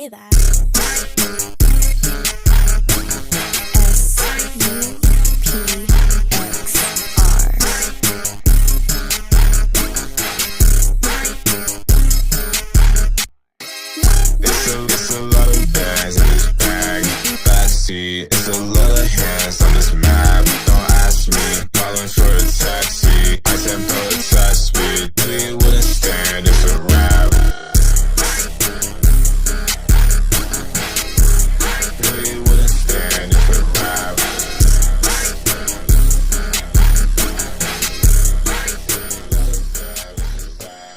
say that. It's a lot of bags in this bag. Backseat, it's a lot of hands on this map. Don't ask me, calling for a taxi. I said protest, we really wouldn't stand. It's a rap. Really wouldn't stand. It's a rap.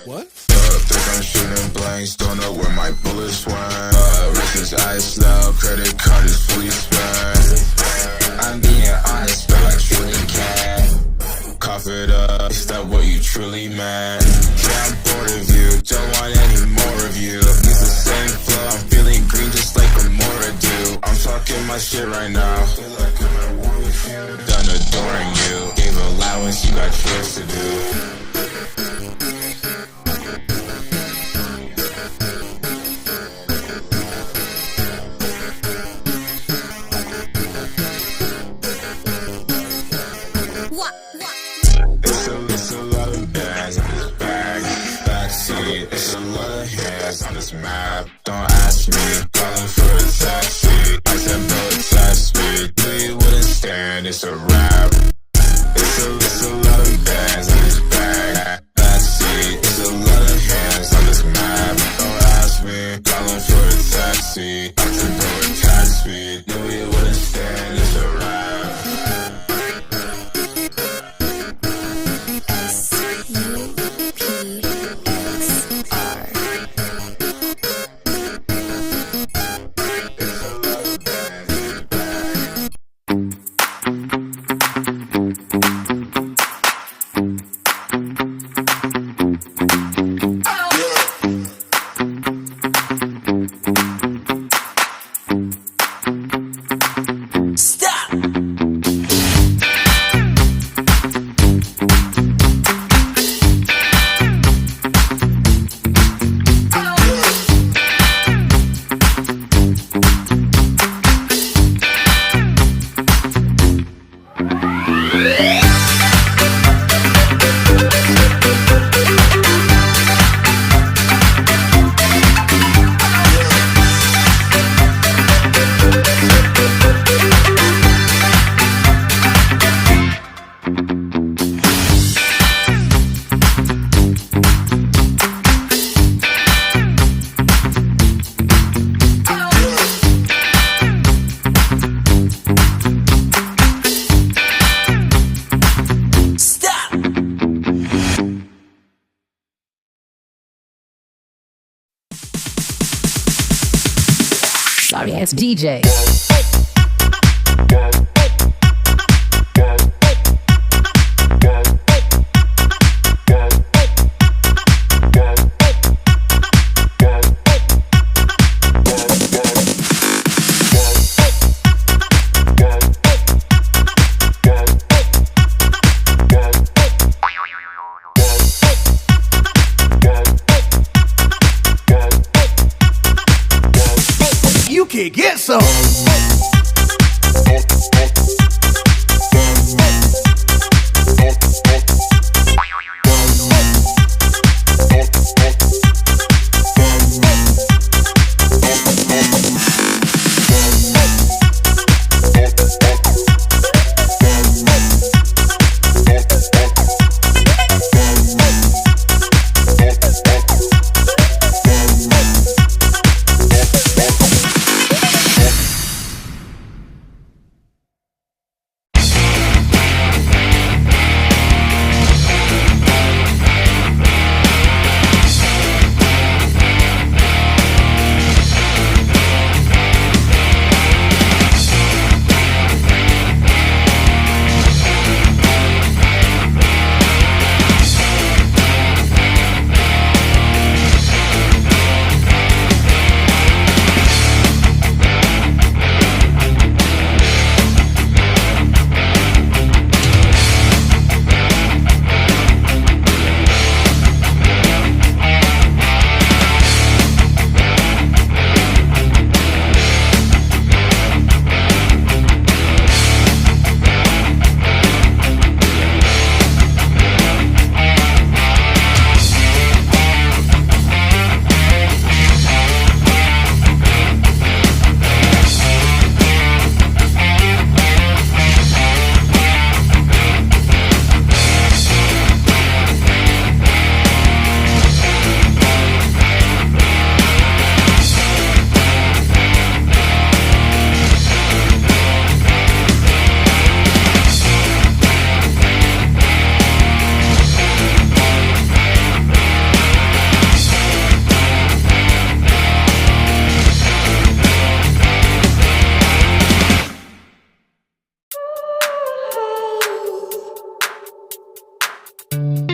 What? Think I'm shooting blanks, don't know where my bullets went. Wrist is iced out, credit card is fully spent. I'm being honest, but I truly can't. Cough it up, is that what you truly meant? Yeah, I'm bored of you, don't want any more of you. Use the same flow, I'm feeling green just like a Mora do. I'm talking my shit right now. Done adoring you, gave allowance, you got tricks to do. It's a lot of bags in this bag. Backseat, it's a lot of hands on this map. Don't ask me, calling for a taxi. I said protest, we really wouldn't stand. It's a rap. It's a lot of bags in this bag. Backseat, it's a lot of hands on this map. Don't ask me, calling for a taxi. I said protest, we really wouldn't stand. It's a rap. Sorry ass DJ. You can get some. bag.